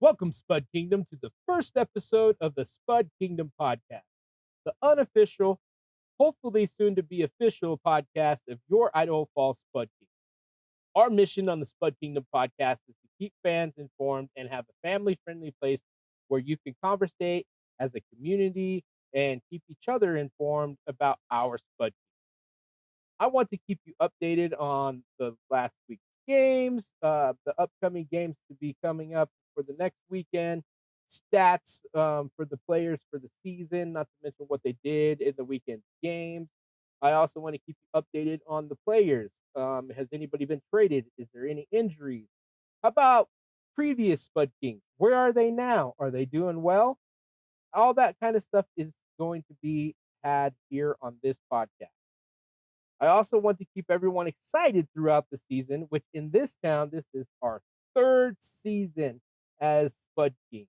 Welcome, Spud Kingdom, to the first episode of the Spud Kingdom podcast, the unofficial, hopefully soon to be official podcast of your Idaho Falls Spud Kingdom. Our mission on the Spud Kingdom podcast is to keep fans informed and have a family friendly place where you can conversate as a community and keep each other informed about our Spud Kingdom. I want to keep you updated on the last week's games, the upcoming games to be coming up for the next weekend, stats for the players for the season, not to mention what they did in the weekend games. I also want to keep you updated on the players. Has anybody been traded? Is there any injuries? How about previous Spud Kings? Where are they now? Are they doing well? All that kind of stuff is going to be had here on this podcast. I also want to keep everyone excited throughout the season, which in this town, this is our third season as Spud King.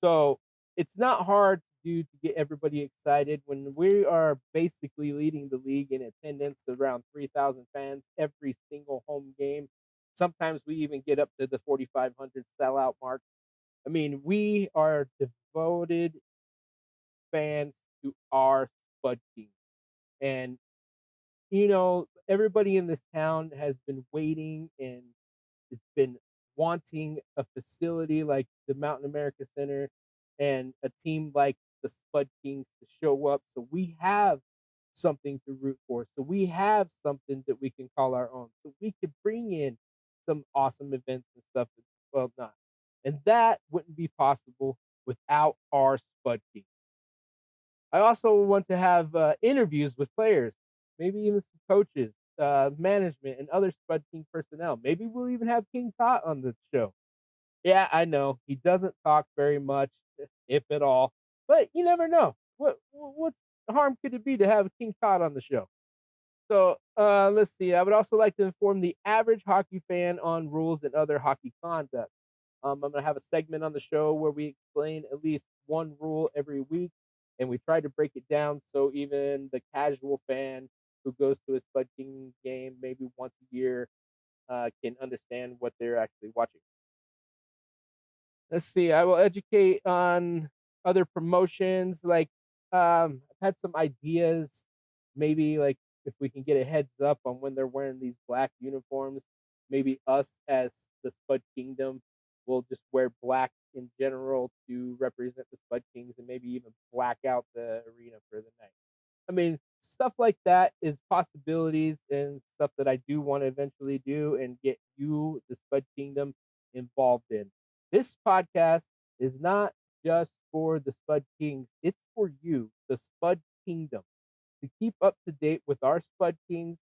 So it's not hard to do to get everybody excited when we are basically leading the league in attendance, around 3,000 fans every single home game. Sometimes we even get up to the 4,500 sellout mark. I mean, we are devoted fans to our Spud King. And everybody in this town has been waiting and has been wanting a facility like the Mountain America Center and a team like the Spud Kings to show up. So we have something to root for. So we have something that we can call our own. So we could bring in some awesome events and stuff. Well, not. And that wouldn't be possible without our Spud King. I also want to have interviews with players, maybe even some coaches, management, and other Spud King personnel. Maybe we'll even have King Tot on the show. Yeah, I know he doesn't talk very much, if at all, but you never know. What harm could it be to have King Tot on the show? So let's see. I would also like to inform the average hockey fan on rules and other hockey conduct. I'm going to have a segment on the show where we explain at least one rule every week, and we try to break it down so even the casual fan who goes to a Spud King game maybe once a year can understand what they're actually watching. Let's see. I will educate on other promotions. Like, I've had some ideas. Maybe like if we can get a heads up on when they're wearing these black uniforms, maybe us as the Spud Kingdom will just wear black in general to represent the Spud Kings, and maybe even black out the arena for the night. I mean, stuff like that is possibilities and stuff that I do want to eventually do and get you, the Spud Kingdom, involved in. This podcast is not just for the Spud Kings, it's for you, the Spud Kingdom, to keep up to date with our Spud Kings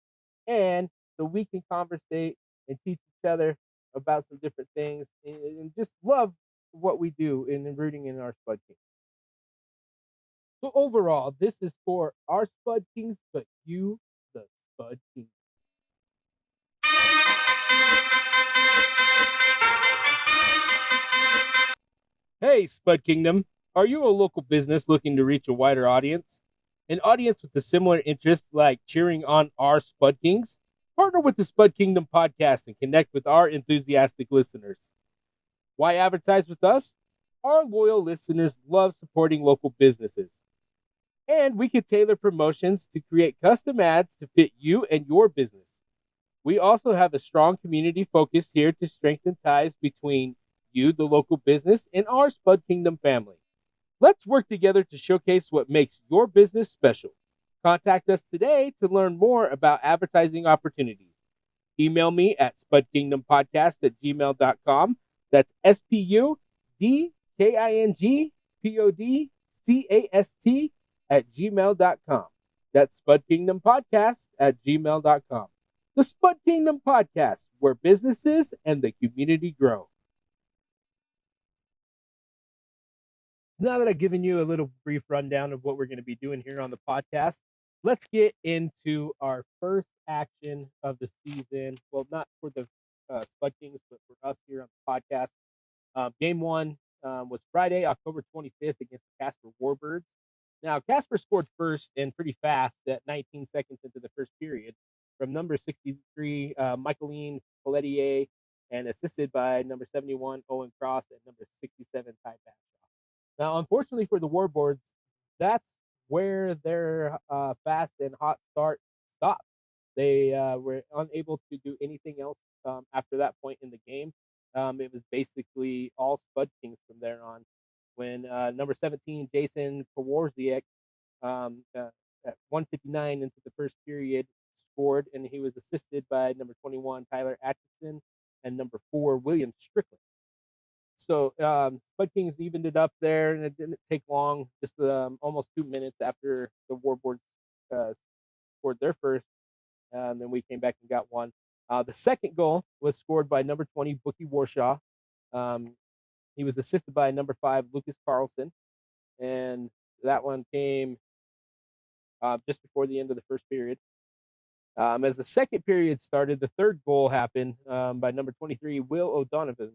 and so we can conversate and teach each other about some different things and just love what we do in rooting in our Spud Kings. So overall, this is for our Spud Kings, but you, the Spud King. Hey, Spud Kingdom. Are you a local business looking to reach a wider audience? An audience with a similar interest like cheering on our Spud Kings? Partner with the Spud Kingdom podcast and connect with our enthusiastic listeners. Why advertise with us? Our loyal listeners love supporting local businesses. And we can tailor promotions to create custom ads to fit you and your business. We also have a strong community focus here to strengthen ties between you, the local business, and our Spud Kingdom family. Let's work together to showcase what makes your business special. Contact us today to learn more about advertising opportunities. Email me at spudkingdompodcast@gmail.com. That's SPUDKINGPODCAST@gmail.com. That's spudkingdompodcast@gmail.com. The Spud Kingdom Podcast, where businesses and the community grow. Now that I've given you a little brief rundown of what we're going to be doing here on the podcast, let's get into our first action of the season. Well, not for the Spud Kings, but for us here on the podcast. Game one was Friday, October 25th against the Casper Warbirds. Now, Casper scored first and pretty fast at 19 seconds into the first period from number 63, Michaeline Pelletier, and assisted by number 71 Owen Cross and number 67 Ty Batshaw. Now, unfortunately for the Warboards, that's where their fast and hot start stopped. They were unable to do anything else after that point in the game. It was basically all Spud Kings from there on. When number 17, Jason Powarziak, at 1:59 into the first period, scored, and he was assisted by number 21, Tyler Atchison, and number 4, William Strickland. So Spud Kings evened it up there, and it didn't take long, just almost 2 minutes after the Warboards uh, scored their first. Then we came back and got one. The second goal was scored by number 20, Bookie Warshaw. Um, he was assisted by number 5, Lucas Carlson, and that one came just before the end of the first period. As the second period started, the third goal happened by number 23, Will O'Donovan.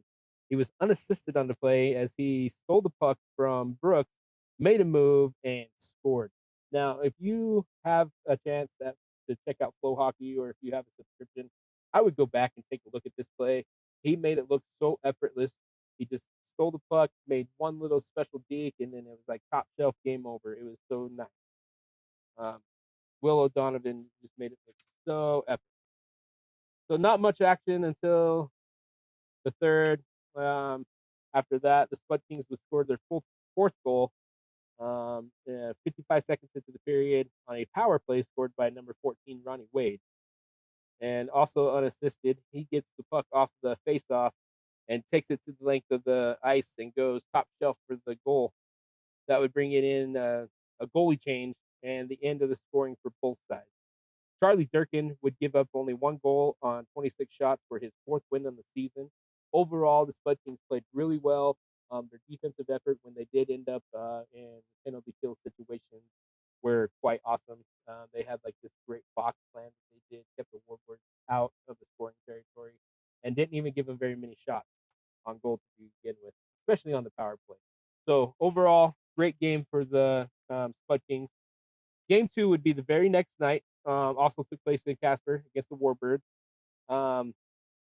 He was unassisted on the play as he stole the puck from Brooks, made a move, and scored. Now, if you have a chance to check out Flow Hockey, or if you have a subscription, I would go back and take a look at this play. He made it look so effortless. He just stole the puck, made one little special deke, and then it was like top shelf, game over. It was so nice. Will O'Donovan just made it look so epic. So not much action until the third. After that, the Spud Kings would score their fourth goal 55 seconds into the period on a power play scored by number 14, Ronnie Wade. And also unassisted, he gets the puck off the faceoff and takes it to the length of the ice and goes top shelf for the goal. That would bring it in a goalie change and the end of the scoring for both sides. Charlie Durkin would give up only one goal on 26 shots for his fourth win on the season. Overall, the Spud Kings played really well. Their defensive effort, when they did end up in penalty kill situations, were quite awesome. They had like this great box plan that they did, kept the Warboards out of the scoring territory, and didn't even give them very many shots on goal to begin with, especially on the power play. So overall, great game for the Spud Kings. Game 2 would be the very next night. Also took place in Casper against the Warbirds.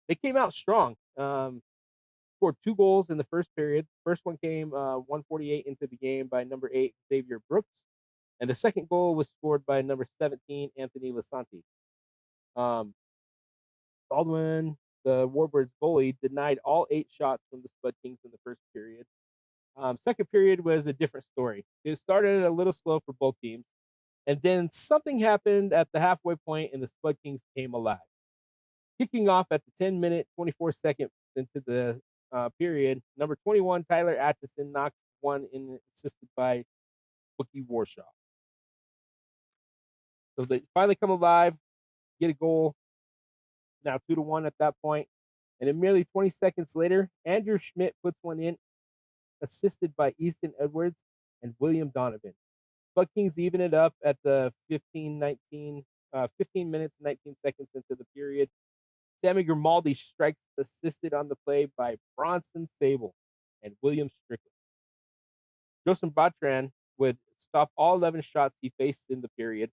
They came out strong. Scored 2 goals in the first period. First one came 1:48 into the game by number 8, Xavier Brooks. And the second goal was scored by number 17, Anthony Lasanti. Baldwin, the Warbirds goalie, denied all 8 shots from the Spud Kings in the first period. Second period was a different story. It started a little slow for both teams. And then something happened at the halfway point, and the Spud Kings came alive. Kicking off at the 10-minute, 24-second into the period, number 21, Tyler Atchison, knocked one in, assisted by Bookie Warshaw. So they finally come alive, get a goal, now 2-1 at that point. And then merely 20 seconds later, Andrew Schmidt puts one in, assisted by Easton Edwards and William Donovan. Spud Kings even it up at the 15 minutes, 19 seconds into the period. Sammy Grimaldi strikes, assisted on the play by Bronson Sable and William Strickland. Joseph Batran would stop all 11 shots he faced in the period,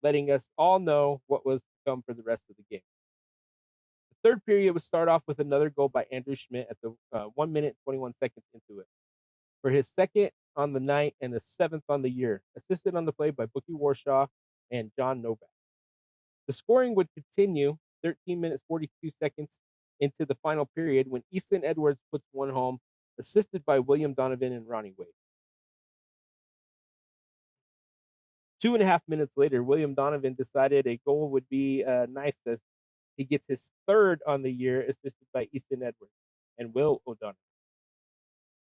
letting us all know what was to come for the rest of the game. The third period would start off with another goal by Andrew Schmidt at the 1 minute, 21 seconds into it, for his second on the night and the 7th on the year, assisted on the play by Bookie Warshaw and John Novak. The scoring would continue 13 minutes, 42 seconds into the final period when Easton Edwards puts one home, assisted by William Donovan and Ronnie Wade. 2.5 minutes later, William Donovan decided a goal would be nice as he gets his third on the year, assisted by Easton Edwards and Will O'Donovan.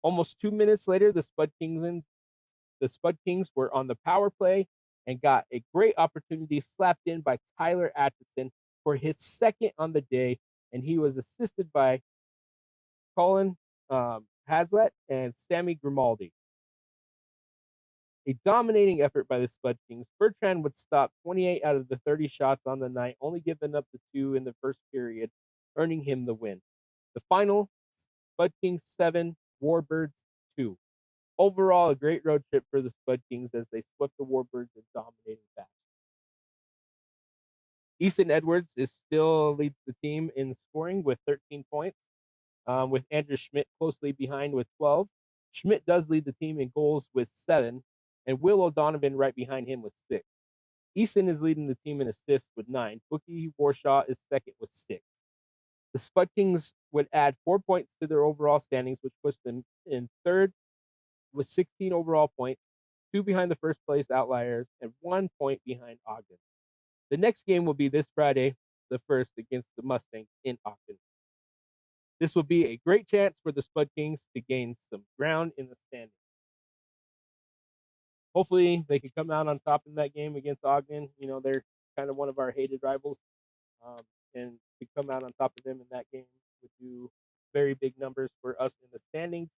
Almost 2 minutes later, the Spud Kings were on the power play and got a great opportunity slapped in by Tyler Atchison for his second on the day, and he was assisted by Colin Hazlett and Sammy Grimaldi. A dominating effort by the Spud Kings. Bertrand would stop 28 out of the 30 shots on the night, only giving up the 2 in the first period, earning him the win. The final, Spud Kings 7, Warbirds 2. Overall, a great road trip for the Spud Kings as they swept the Warbirds in dominating fashion. Easton Edwards is still leads the team in scoring with 13 points, with Andrew Schmidt closely behind with 12. Schmidt does lead the team in goals with 7, and Will O'Donovan right behind him with 6. Easton is leading the team in assists with 9. Bookie Warshaw is second with 6. The Spud Kings would add 4 points to their overall standings, which puts them in third with 16 overall points, 2 behind the first place Outliers, and 1 point behind Ogden. The next game will be this Friday, the 1st, against the Mustangs in Ogden. This will be a great chance for the Spud Kings to gain some ground in the standings. Hopefully, they can come out on top in that game against Ogden. You know, they're kind of one of our hated rivals. And to come out on top of them in that game would do very big numbers for us in the standings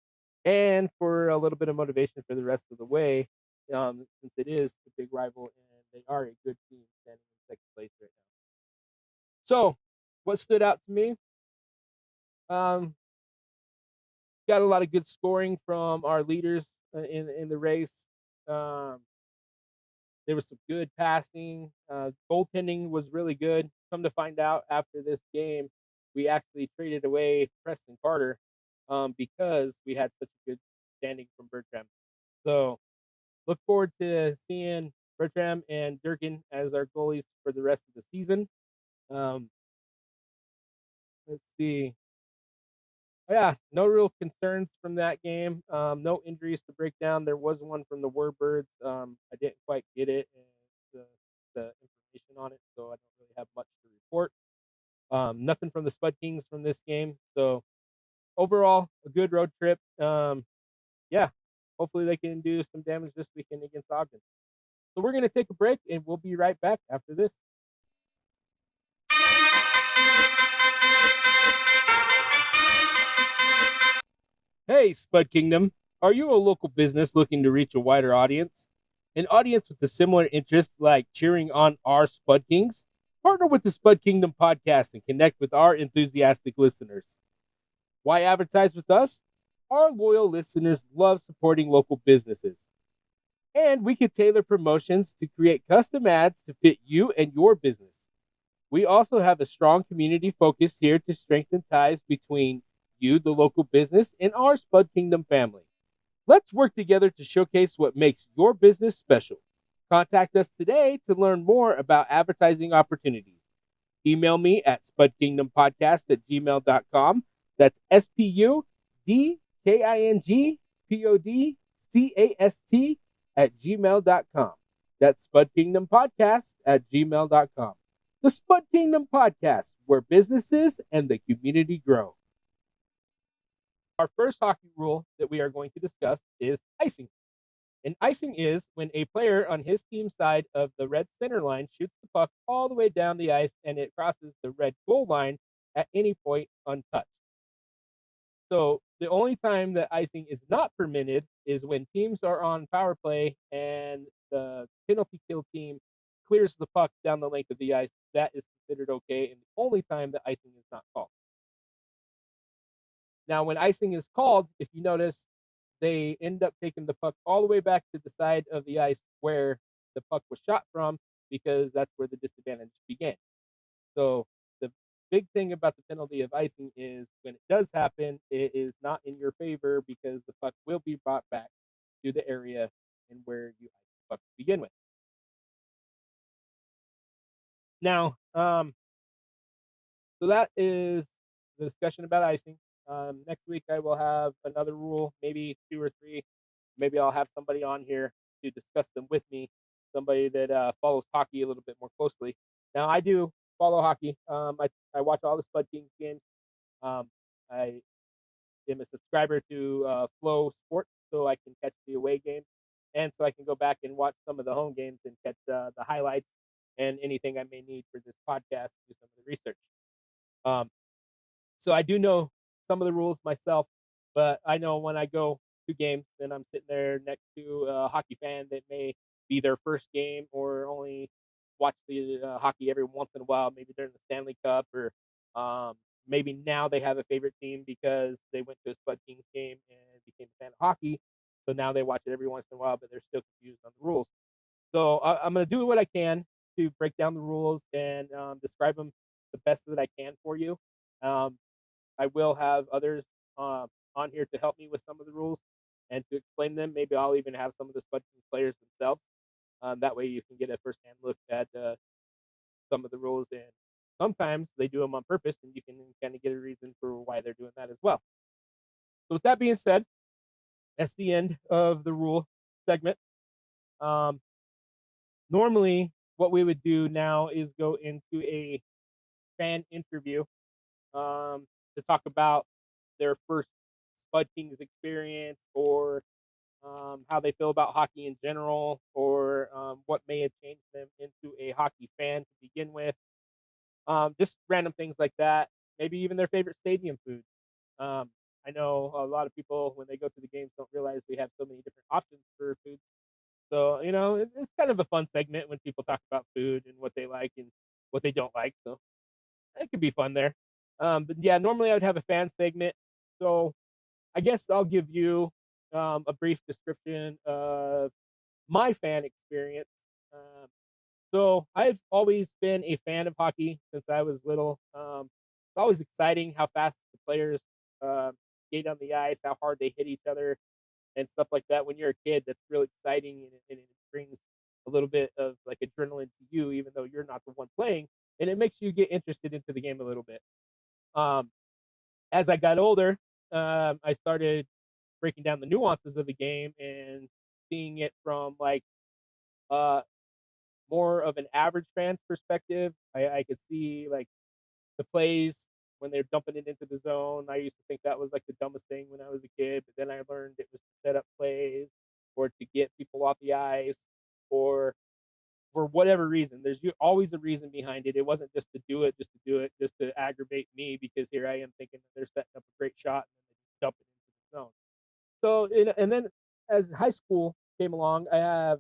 and for a little bit of motivation for the rest of the way, since it is a big rival and they are a good team standing in second place right now. So, what stood out to me? Got a lot of good scoring from our leaders in the race. Um, there was some good passing. Goaltending was really good. Come to find out after this game, we actually traded away Preston Carter because we had such a good standing from Bertram. So look forward to seeing Bertram and Durkin as our goalies for the rest of the season. Um, let's see. Yeah, no real concerns from that game. No injuries to break down. There was one from the Warbirds. I didn't quite get it and the information on it, so I don't really have much to report. Nothing from the Spud Kings from this game. So overall, a good road trip. Yeah, hopefully they can do some damage this weekend against Ogden. So we're gonna take a break and we'll be right back after this. Hey, Spud Kingdom. Are you a local business looking to reach a wider audience? An audience with a similar interest like cheering on our Spud Kings? Partner with the Spud Kingdom podcast and connect with our enthusiastic listeners. Why advertise with us? Our loyal listeners love supporting local businesses. And we can tailor promotions to create custom ads to fit you and your business. We also have a strong community focus here to strengthen ties between you, the local business, and our Spud Kingdom family. Let's work together to showcase what makes your business special. Contact us today to learn more about advertising opportunities. Email me at spudkingdompodcast@gmail.com. That's SPUDKINGPODCAST@gmail.com. That's spudkingdompodcast@gmail.com. The Spud Kingdom Podcast, where businesses and the community grow. Our first hockey rule that we are going to discuss is icing. And icing is when a player on his team's side of the red center line shoots the puck all the way down the ice and it crosses the red goal line at any point untouched. So the only time that icing is not permitted is when teams are on power play and the penalty kill team clears the puck down the length of the ice. That is considered okay, and the only time that icing is not called. Now, when icing is called, if you notice, they end up taking the puck all the way back to the side of the ice where the puck was shot from because that's where the disadvantage began. So the big thing about the penalty of icing is when it does happen, it is not in your favor because the puck will be brought back to the area and where you iced the puck to begin with. Now, so that is the discussion about icing. Next week, I will have another rule, maybe 2 or 3. Maybe I'll have somebody on here to discuss them with me, somebody that follows hockey a little bit more closely. Now, I do follow hockey. I watch all the Spud Kings games. I am a subscriber to Flow Sports, so I can catch the away games, and so I can go back and watch some of the home games and catch the highlights and anything I may need for this podcast to do some of the research. Um, so I do know some of the rules myself, but I know when I go to games and I'm sitting there next to a hockey fan that may be their first game or only watch the hockey every once in a while, maybe during the Stanley Cup, or maybe now they have a favorite team because they went to a Spud Kings game and became a fan of hockey. So now they watch it every once in a while, but they're still confused on the rules. So I'm going to do what I can to break down the rules and describe them the best that I can for you. Um, I will have others uh, on here to help me with some of the rules and to explain them. Maybe I'll even have some of the Spud King players themselves. That way you can get a firsthand look at some of the rules, and sometimes they do them on purpose, and you can kind of get a reason for why they're doing that as well. So, with that being said, that's the end of the rule segment. Um, Normally, what we would do now is go into a fan interview to talk about their first Spud Kings experience, or how they feel about hockey in general, or what may have changed them into a hockey fan to begin with. Just random things like that. Maybe even their favorite stadium food. Um, I know a lot of people when they go to the games don't realize we have so many different options for food. So it's kind of a fun segment when people talk about food and what they like and what they don't like. So it could be fun there. But yeah, normally I would have a fan segment. So I guess I'll give you a brief description of my fan experience. Um, so I've always been a fan of hockey since I was little. It's always exciting how fast the players skate on the ice, how hard they hit each other, and stuff like that. When you're a kid, that's real exciting, and it brings a little bit of like adrenaline to you, even though you're not the one playing, and it makes you get interested into the game a little bit. Um, as I got older, I started breaking down the nuances of the game and seeing it from like uh, more of an average fan's perspective. I could see like the plays when they're dumping it into the zone. I used to think that was like the dumbest thing when I was a kid, but then I learned it was to set up plays or to get people off the ice or for whatever reason. There's always a reason behind it. It wasn't just to do it, just to do it, just to aggravate me because here I am thinking that they're setting up a great shot and then they just dump it into the zone. So, and then as high school came along, I have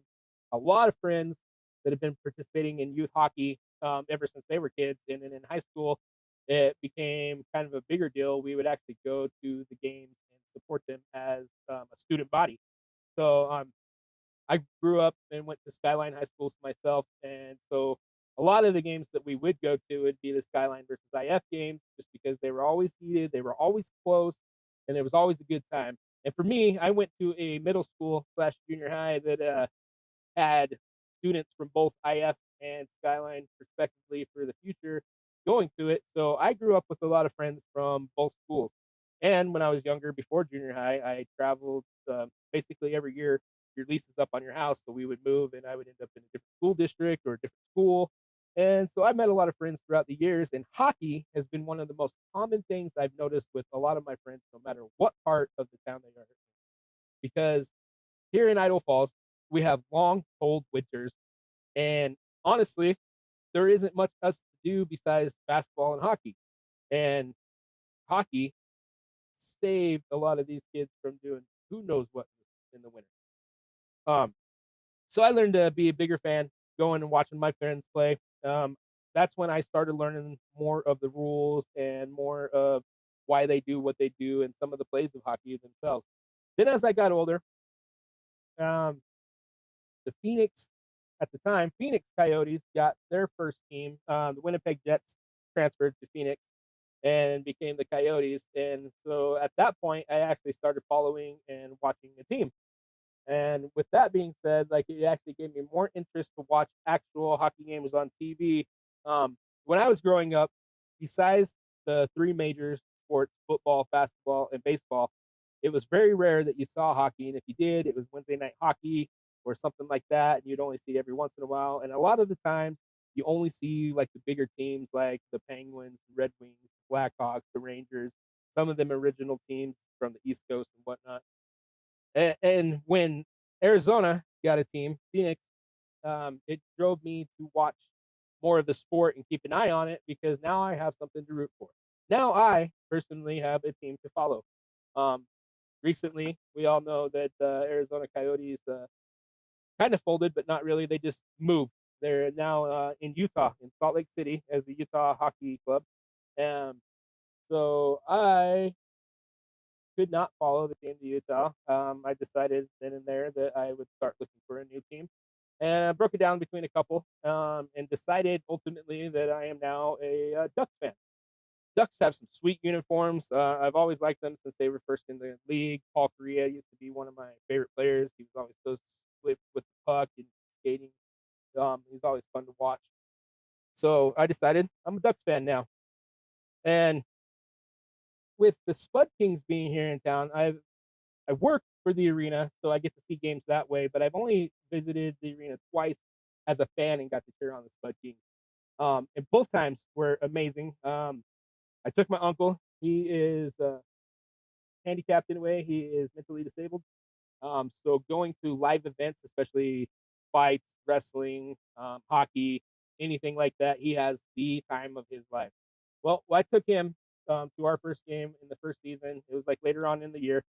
a lot of friends that have been participating in youth hockey ever since they were kids. And then in high school, it became kind of a bigger deal. We would actually go to the games and support them as a student body. So I grew up and went to Skyline High Schools myself, and so a lot of the games that we would go to would be the Skyline versus IF games, just because they were always heated, they were always close, and it was always a good time. And for me, I went to a middle school slash junior high that had students from both IF and Skyline, respectively, for the future going to it. So I grew up with a lot of friends from both schools. And when I was younger, before junior high, I traveled basically every year. Your lease is up on your house, so we would move, and I would end up in a different school district or a different school. And so I met a lot of friends throughout the years, and hockey has been one of the most common things I've noticed with a lot of my friends, no matter what part of the town they are. Because here in Idaho Falls, we have long, cold winters, and honestly, there isn't much else to do besides basketball and hockey. And hockey saved a lot of these kids from doing who knows what in the winter. Um, so I learned to be a bigger fan, going and watching my friends play. Um, that's when I started learning more of the rules and more of why they do what they do and some of the plays of hockey themselves. Then as I got older, um, the Phoenix at the time, Phoenix Coyotes got their first team. The Winnipeg Jets transferred to Phoenix and became the Coyotes. And so at that point, I actually started following and watching the team. And with that being said, like it actually gave me more interest to watch actual hockey games on TV. When I was growing up, besides the three major sports, football, basketball, and baseball, it was very rare that you saw hockey. And if you did, it was Wednesday night hockey or something like that. And you'd only see it every once in a while. And a lot of the times, you only see like the bigger teams like the Penguins, the Red Wings, the Blackhawks, the Rangers, some of them original teams from the East Coast and whatnot. And when Arizona got a team, Phoenix, it drove me to watch more of the sport and keep an eye on it because now I have something to root for. Now I personally have a team to follow. Um, Recently, we all know that Arizona Coyotes kind of folded, but not really. They just moved. They're now in Utah, in Salt Lake City, as the Utah Hockey Club. Um, so I could not follow the team to Utah. I decided then and there that I would start looking for a new team. and I broke it down between a couple, and decided ultimately that I am now a Ducks fan. Ducks have some sweet uniforms. I've always liked them since they were first in the league. Paul Correa used to be one of my favorite players. He was always so swift with the puck and skating. He's always fun to watch. So I decided I'm a Ducks fan now. And with the Spud Kings being here in town, I work for the arena, so I get to see games that way. But I've only visited the arena twice as a fan and got to cheer on the Spud Kings. And both times were amazing. I took my uncle. He is handicapped in a way. He is mentally disabled. So going to live events, especially fights, wrestling, hockey, anything like that, he has the time of his life. Well, I took him to our first game in the first season. It was like later on in the year.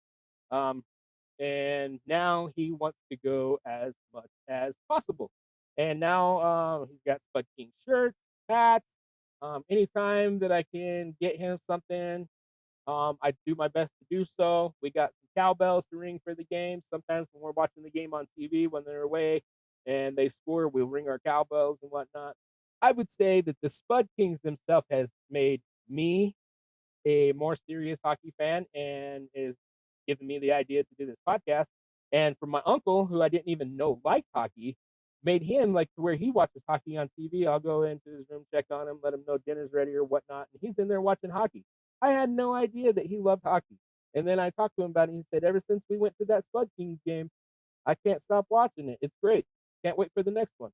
Um, and now he wants to go as much as possible. And now he's got Spud King shirts, hats. Anytime that I can get him something, I do my best to do so. We got some cowbells to ring for the game. Sometimes when we're watching the game on TV when they're away and they score, we'll ring our cowbells and whatnot. I would say that the Spud Kings themselves has made me a more serious hockey fan and is giving me the idea to do this podcast. And for my uncle, who I didn't even know liked hockey, made him like to where he watches hockey on TV. I'll go into his room, check on him, let him know dinner's ready or whatnot. And he's in there watching hockey. I had no idea that he loved hockey. And then I talked to him about it. And he said, ever since we went to that Spud Kings game, I can't stop watching it. It's great. Can't wait for the next one.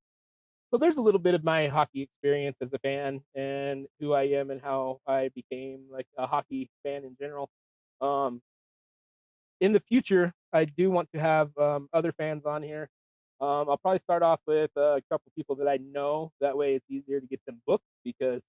So there's a little bit of my hockey experience as a fan and who I am and how I became like a hockey fan in general. Um, in the future, I do want to have other fans on here. I'll probably start off with a couple people that I know. That way, it's easier to get them booked because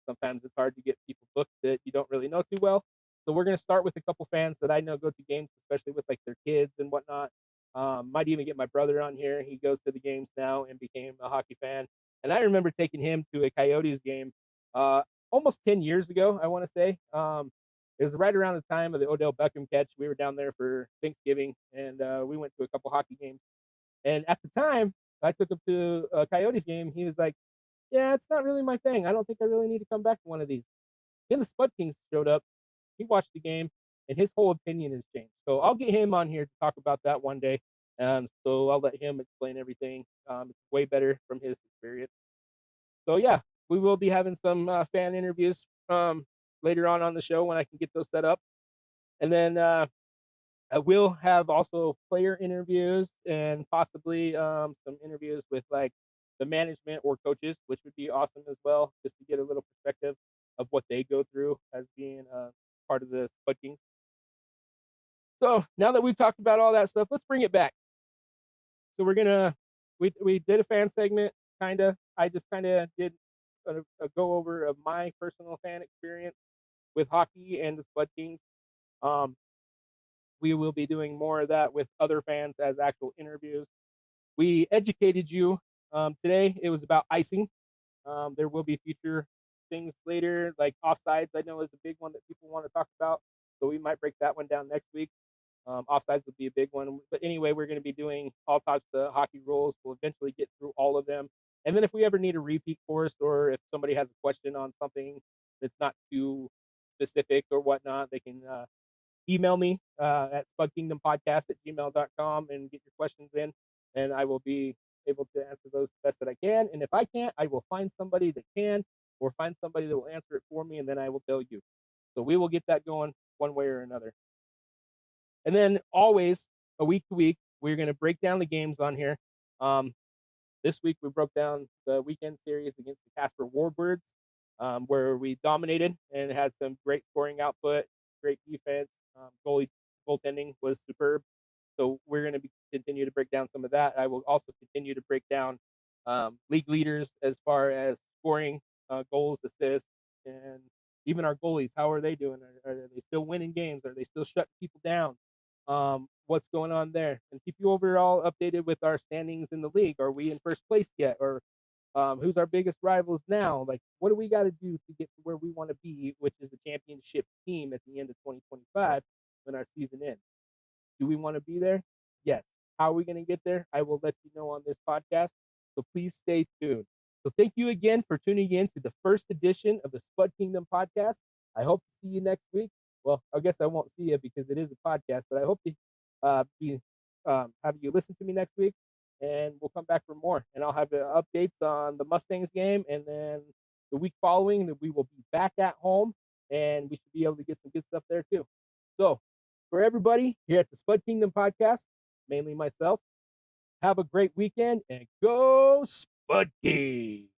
sometimes it's hard to get people booked that you don't really know too well. So we're gonna start with a couple fans that I know go to games, especially with like their kids and whatnot. Might even get my brother on here. He goes to the games now and became a hockey fan. And I remember taking him to a Coyotes game uh, almost 10 years ago. I want to say. It was right around the time of the Odell Beckham catch. We were down there for Thanksgiving, and we went to a couple hockey games. And at the time, I took him to a Coyotes game. He was like, "Yeah, it's not really my thing. I don't think I really need to come back to one of these." Then the Spud Kings showed up. He watched the game, and his whole opinion has changed. So I'll get him on here to talk about that one day. So I'll let him explain everything. It's way better from his experience. So yeah, we will be having some fan interviews later on the show when I can get those set up. And then I will have also player interviews and possibly some interviews with like the management or coaches, which would be awesome as well, just to get a little perspective of what they go through as being part of the Spud Kings. So now that we've talked about all that stuff, let's bring it back. So we did a fan segment, kind of. I just kind of did a go over of my personal fan experience with hockey and the Spud Kings. Um, we will be doing more of that with other fans as actual interviews. We educated you today. It was about icing. There will be future things later, like offsides. I know is a big one that people want to talk about, so we might break that one down next week. Offsides would be a big one, but anyway, we're going to be doing all types of hockey rules. We'll eventually get through all of them, and then if we ever need a repeat course or if somebody has a question on something that's not too specific or whatnot, they can email me at spudkingdompodcast@gmail.com and get your questions in, and I will be able to answer those the best that I can. And if I can't, I will find somebody that can, or find somebody that will answer it for me, and then I will tell you. So we will get that going one way or another. And then always a week to week, we're going to break down the games on here. Um, this week we broke down the weekend series against the Casper Warbirds, where we dominated and had some great scoring output, great defense. Goaltending was superb. So we're going to continue to break down some of that. I will also continue to break down league leaders as far as scoring, goals, assists, and even our goalies. How are they doing? Are they still winning games? Are they still shutting people down? What's going on there? And keep you overall updated with our standings in the league. Are we in first place yet? Or who's our biggest rivals now? Like, what do we got to do to get to where we want to be, which is a championship team at the end of 2025 when our season ends? Do we want to be there? Yes. How are we going to get there? I will let you know on this podcast. So please stay tuned. So thank you again for tuning in to the first edition of the Spud Kingdom podcast. I hope to see you next week. Well, I guess I won't see you because it is a podcast, but I hope to be have you listen to me next week, and we'll come back for more. And I'll have updates on the Mustangs game, and then the week following, we will be back at home, and we should be able to get some good stuff there too. So, for everybody here at the Spud Kingdom podcast, mainly myself, have a great weekend and go Spud King!